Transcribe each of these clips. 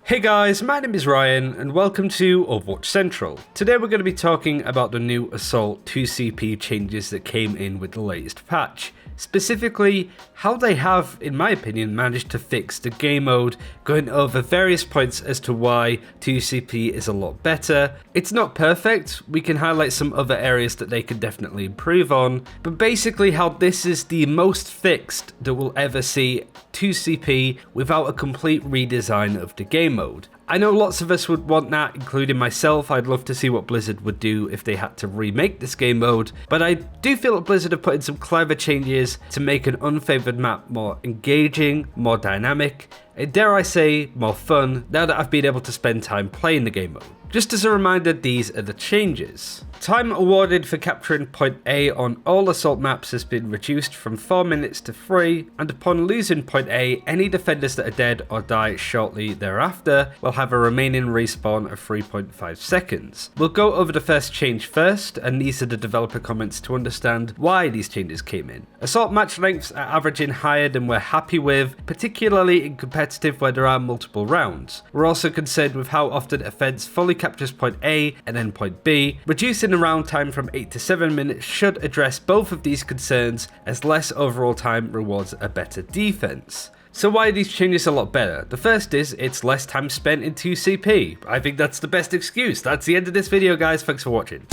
Hey guys, my name is Ryan and welcome to Overwatch Central. Today we're going to be talking about the new Assault 2CP changes that came in with the latest patch. Specifically, how they have, in my opinion, managed to fix the game mode, going over various points as to why 2CP is a lot better. It's not perfect, we can highlight some other areas that they can definitely improve on, but basically how this is the most fixed that we'll ever see 2CP without a complete redesign of the game mode. I know lots of us would want that, including myself. I'd love to see what Blizzard would do if they had to remake this game mode, but I do feel that Blizzard have put in some clever changes to make an unfavored map more engaging, more dynamic, and dare I say, more fun now that I've been able to spend time playing the game mode. Just as a reminder, these are the changes. Time awarded for capturing point A on all assault maps has been reduced from 4 minutes to 3, and upon losing point A, any defenders that are dead or die shortly thereafter will have a remaining respawn of 3.5 seconds. We'll go over the first change first, and these are the developer comments to understand why these changes came in. Assault match lengths are averaging higher than we're happy with, particularly in competitive where there are multiple rounds. We're also concerned with how often a fence fully captures point A and then point B. Reducing the round time from 8 to 7 minutes should address both of these concerns, as less overall time rewards a better defense. So why are these changes a lot better? The first is, it's less time spent in 2CP. I think that's the best excuse. That's the end of this video, guys. Thanks for watching.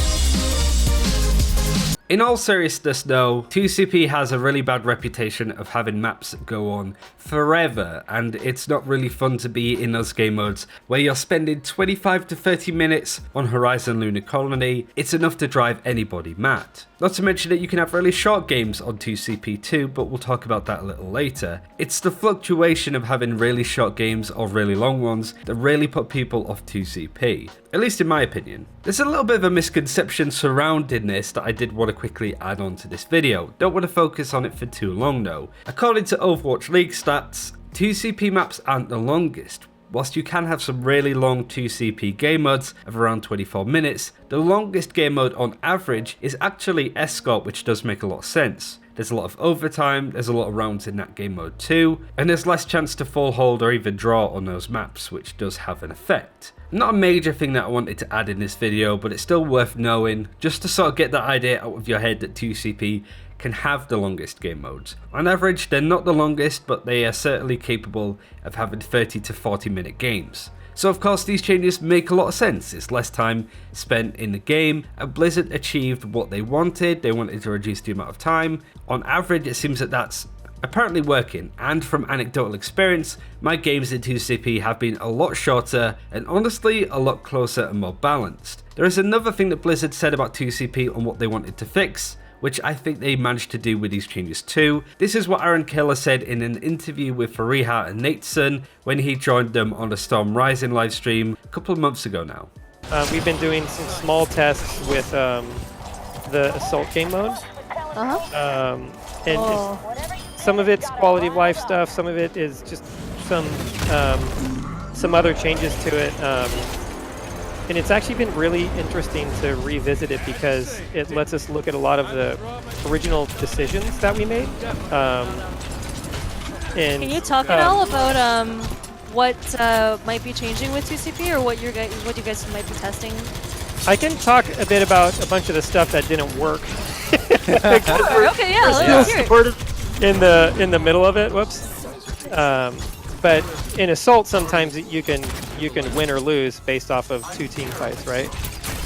In all seriousness though, 2CP has a really bad reputation of having maps that go on forever, and it's not really fun to be in those game modes where you're spending 25 to 30 minutes on Horizon Lunar Colony. It's enough to drive anybody mad. Not to mention that you can have really short games on 2CP too, but we'll talk about that a little later. It's the fluctuation of having really short games or really long ones that really put people off 2CP, at least in my opinion. There's a little bit of a misconception surrounding this that I did want to quickly add on to this video. Don't want to focus on it for too long though. According to Overwatch League stats, 2CP maps aren't the longest. Whilst you can have some really long 2CP game modes of around 24 minutes, the longest game mode on average is actually Escort, which does make a lot of sense. There's a lot of overtime, there's a lot of rounds in that game mode too, and there's less chance to full hold or even draw on those maps, which does have an effect. Not a major thing that I wanted to add in this video, but it's still worth knowing, just to sort of get that idea out of your head that 2CP can have the longest game modes. On average, they're not the longest, but they are certainly capable of having 30 to 40 minute games. So of course these changes make a lot of sense. It's less time spent in the game, and Blizzard achieved what they wanted. They wanted to reduce the amount of time. On average, it seems that that's apparently working, and from anecdotal experience, my games in 2CP have been a lot shorter and honestly a lot closer and more balanced. There is another thing that Blizzard said about 2CP on what they wanted to fix, which I think they managed to do with these changes too. This is what Aaron Killer said in an interview with Fariha and Nateson when he joined them on the Storm Rising livestream a couple of months ago now. We've been doing some small tests with the Assault game mode. Some of it's quality of life stuff, some of it is just some other changes to it. And it's actually been really interesting to revisit it because it lets us look at a lot of the original decisions that we made. Can you talk at all about what might be changing with 2CP, or what you guys might be testing? I can talk a bit about a bunch of the stuff that didn't work. Sure, okay, yeah, let's hear it. In the middle of it, whoops. But in Assault, sometimes you can win or lose based off of 2 team fights, right?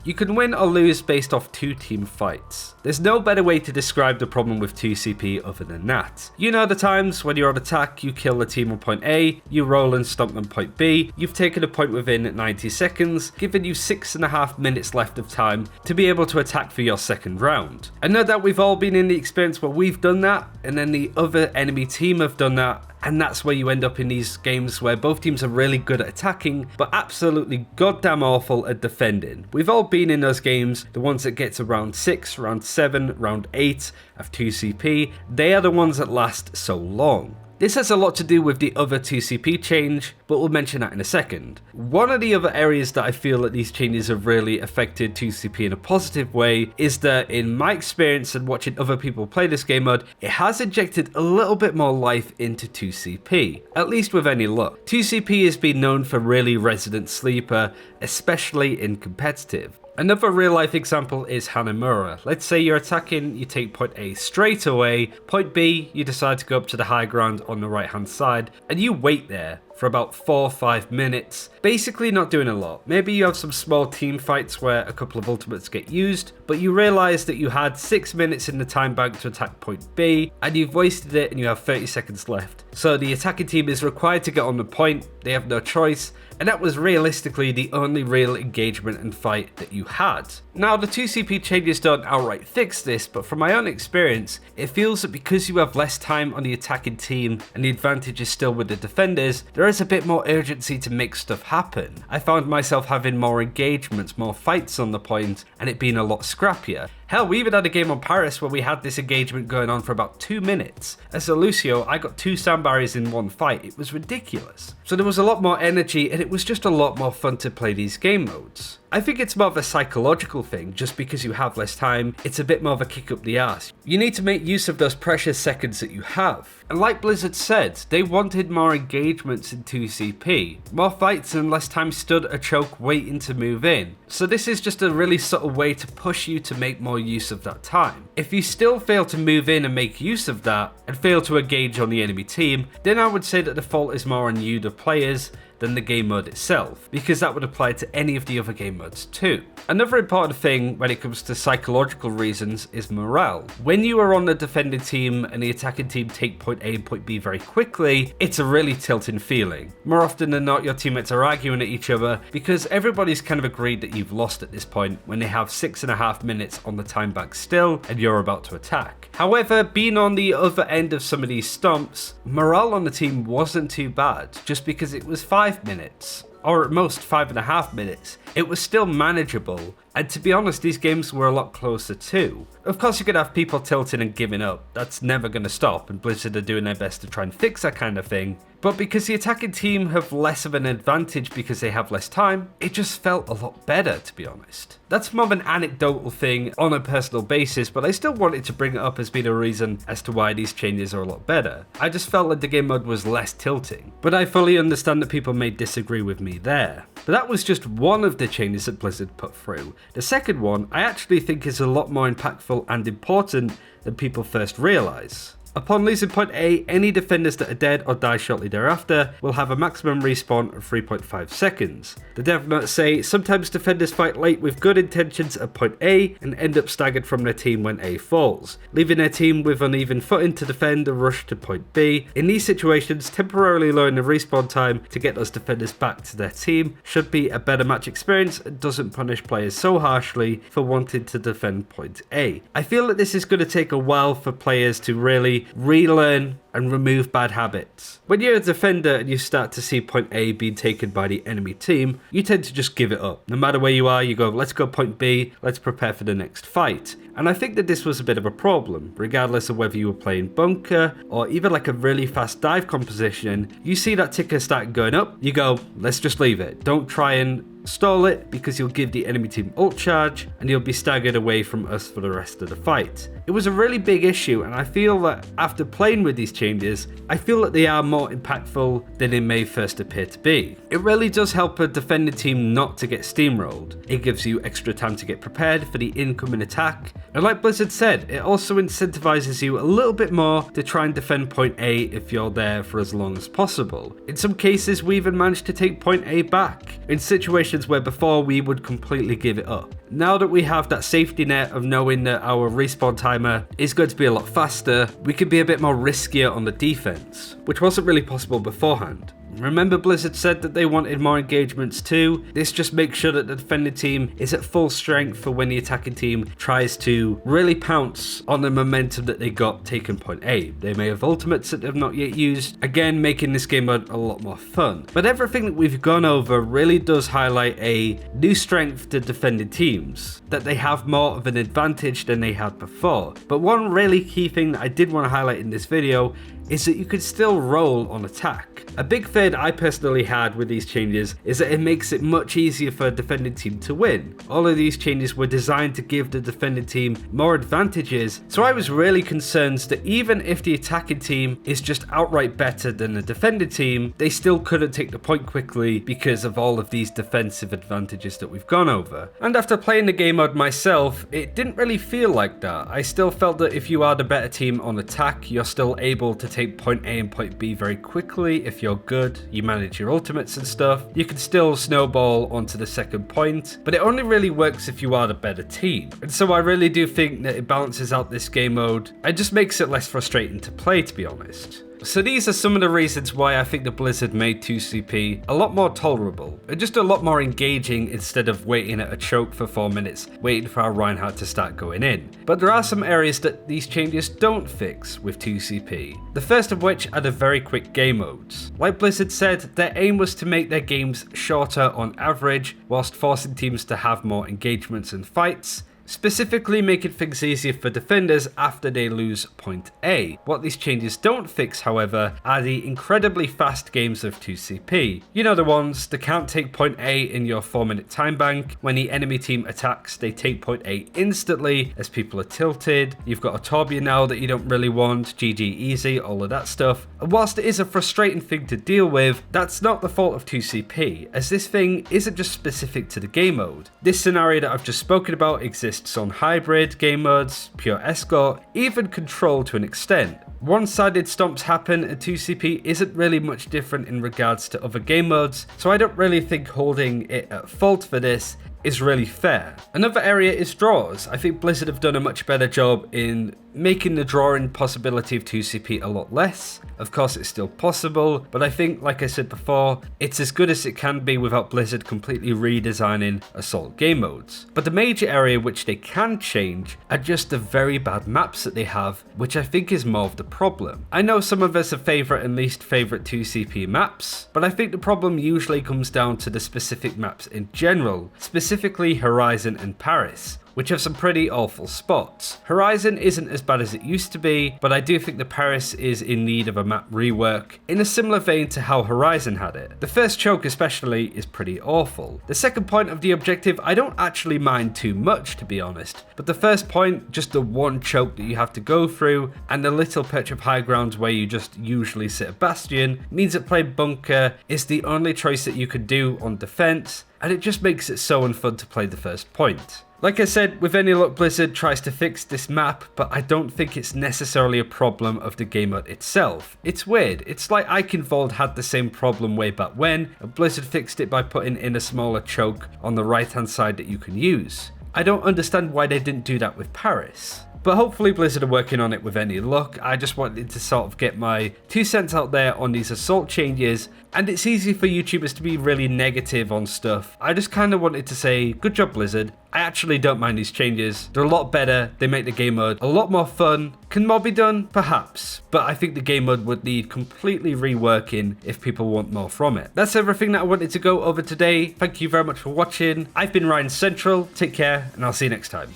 You can win or lose based off 2 team fights. There's no better way to describe the problem with 2CP other than that. You know the times when you're on attack, you kill the team on point A, you roll and stomp them point B, you've taken a point within 90 seconds, giving you 6.5 minutes left of time to be able to attack for your second round. I know that we've all been in the experience where we've done that, and then the other enemy team have done that, and that's where you end up in these games where both teams are really good at attacking, but absolutely goddamn awful at defending. We've all been in those games, the ones that get to round 6, round 7, round 8 of 2CP, they are the ones that last so long. This has a lot to do with the other 2CP change, but we'll mention that in a second. One of the other areas that I feel that these changes have really affected 2CP in a positive way is that in my experience and watching other people play this game mode, it has injected a little bit more life into 2CP, at least with any luck. 2CP has been known for really resident sleeper, especially in competitive. Another real life example is Hanamura. Let's say you're attacking, you take point A straight away, point B, you decide to go up to the high ground on the right hand side, and you wait there for about 4 or 5 minutes, basically not doing a lot. Maybe you have some small team fights where a couple of ultimates get used, but you realise that you had 6 minutes in the time bank to attack point B, and you've wasted it and you have 30 seconds left. So the attacking team is required to get on the point, they have no choice, and that was realistically the only real engagement and fight that you had. Now the 2CP changes don't outright fix this, but from my own experience, it feels that because you have less time on the attacking team and the advantage is still with the defenders, there is a bit more urgency to make stuff happen. I found myself having more engagements, more fights on the point, and it being a lot scrappier. Hell, we even had a game on Paris where we had this engagement going on for about 2 minutes. As a Lucio, I got 2 sound barriers in one fight. It was ridiculous. So there was a lot more energy and it was just a lot more fun to play these game modes. I think it's more of a psychological thing, just because you have less time, it's a bit more of a kick up the ass. You need to make use of those precious seconds that you have. And like Blizzard said, they wanted more engagements in 2CP, more fights and less time stood a choke waiting to move in. So this is just a really subtle way to push you to make more use of that time. If you still fail to move in and make use of that, and fail to engage on the enemy team, then I would say that the fault is more on you, the players, than the game mode itself, because that would apply to any of the other game modes too. Another important thing when it comes to psychological reasons is morale. When you are on the defending team and the attacking team take point A and point B very quickly, it's a really tilting feeling. More often than not, your teammates are arguing at each other because everybody's kind of agreed that you've lost at this point when they have 6.5 minutes on the time bank still and you're about to attack. However, being on the other end of some of these stomps, morale on the team wasn't too bad, just because it was 5 minutes, or at most 5.5 minutes. It was still manageable, and to be honest, these games were a lot closer too. Of course, you could have people tilting and giving up. That's never going to stop, and Blizzard are doing their best to try and fix that kind of thing. But because the attacking team have less of an advantage because they have less time, it just felt a lot better, to be honest. That's more of an anecdotal thing on a personal basis, but I still wanted to bring it up as being a reason as to why these changes are a lot better. I just felt like the game mode was less tilting. But I fully understand that people may disagree with me there. But that was just one of the changes that Blizzard put through. The second one, I actually think is a lot more impactful and important than people first realise. Upon losing point A, any defenders that are dead or die shortly thereafter will have a maximum respawn of 3.5 seconds. The dev notes say, sometimes defenders fight late with good intentions at point A and end up staggered from their team when A falls, leaving their team with uneven footing to defend and rush to point B. In these situations, temporarily lowering the respawn time to get those defenders back to their team should be a better match experience and doesn't punish players so harshly for wanting to defend point A. I feel that this is going to take a while for players to really relearn and remove bad habits. When you're a defender and you start to see point A being taken by the enemy team, you tend to just give it up. No matter where you are, you go, let's go point B, let's prepare for the next fight. And I think that this was a bit of a problem, regardless of whether you were playing bunker or even like a really fast dive composition. You see that ticker start going up, you go, let's just leave it. Don't try and stall it because you'll give the enemy team ult charge and you'll be staggered away from us for the rest of the fight. It was a really big issue, and I feel that after playing with these changes, I feel that they are more impactful than they may first appear to be. It really does help a defending team not to get steamrolled. It gives you extra time to get prepared for the incoming attack, and like Blizzard said, it also incentivizes you a little bit more to try and defend point A if you're there for as long as possible. In some cases, we even managed to take point A back in situations where before we would completely give it up. Now that we have that safety net of knowing that our respawn timer is going to be a lot faster, we can be a bit more riskier on the defense, which wasn't really possible beforehand. Remember, Blizzard said that they wanted more engagements too. This just makes sure that the defending team is at full strength for when the attacking team tries to really pounce on the momentum that they got taking point A. They may have ultimates that they've not yet used, again making this game mode a lot more fun. But everything that we've gone over really does highlight a new strength to defending teams, that they have more of an advantage than they had before. But one really key thing that I did want to highlight in this video is that you could still roll on attack. A big fade I personally had with these changes is that it makes it much easier for a defending team to win. All of these changes were designed to give the defending team more advantages, so I was really concerned that even if the attacking team is just outright better than the defending team, they still couldn't take the point quickly because of all of these defensive advantages that we've gone over. And after playing the game mode myself, it didn't really feel like that. I still felt that if you are the better team on attack, you're still able to take point A and point B very quickly. If you're good, you manage your ultimates and stuff, you can still snowball onto the second point, but it only really works if you are the better team. And so I really do think that it balances out this game mode and just makes it less frustrating to play, to be honest. So these are some of the reasons why I think the Blizzard made 2CP a lot more tolerable, and just a lot more engaging instead of waiting at a choke for 4 minutes, waiting for our Reinhardt to start going in. But there are some areas that these changes don't fix with 2CP, the first of which are the very quick game modes. Like Blizzard said, their aim was to make their games shorter on average, whilst forcing teams to have more engagements and fights, specifically making things easier for defenders after they lose point A. What these changes don't fix, however, are the incredibly fast games of 2CP. You know the ones that can't take point A in your 4-minute time bank. When the enemy team attacks, they take point A instantly as people are tilted. You've got a Torbjorn now that you don't really want, GG easy, all of that stuff. And whilst it is a frustrating thing to deal with, that's not the fault of 2CP, as this thing isn't just specific to the game mode. This scenario that I've just spoken about exists on hybrid, game modes, pure escort, even control to an extent. One-sided stomps happen and 2CP isn't really much different in regards to other game modes, so I don't really think holding it at fault for this is really fair. Another area is draws. I think Blizzard have done a much better job in making the drawing possibility of 2CP a lot less. Of course it's still possible, but I think, like I said before, it's as good as it can be without Blizzard completely redesigning Assault game modes. But the major area which they can change are just the very bad maps that they have, which I think is more of the problem. I know some of us have favourite and least favourite 2CP maps, but I think the problem usually comes down to the specific maps in general, specifically Horizon and Paris, which have some pretty awful spots. Horizon isn't as bad as it used to be, but I do think the Paris is in need of a map rework, in a similar vein to how Horizon had it. The first choke especially is pretty awful. The second point of the objective I don't actually mind too much, to be honest, but the first point, just the one choke that you have to go through, and the little patch of high ground where you just usually sit a bastion, means that playing bunker is the only choice that you could do on defense, and it just makes it so unfun to play the first point. Like I said, with any luck Blizzard tries to fix this map, but I don't think it's necessarily a problem of the game mode itself. It's weird, it's like Eichenwald had the same problem way back when, and Blizzard fixed it by putting in a smaller choke on the right hand side that you can use. I don't understand why they didn't do that with Paris. But hopefully Blizzard are working on it with any luck. I just wanted to sort of get my 2 cents out there on these Assault changes, and it's easy for YouTubers to be really negative on stuff. I just kind of wanted to say, good job Blizzard. I actually don't mind these changes. They're a lot better, they make the game mode a lot more fun. Can more be done? Perhaps. But I think the game mode would need completely reworking if people want more from it. That's everything that I wanted to go over today. Thank you very much for watching. I've been Ryan Central, take care, and I'll see you next time.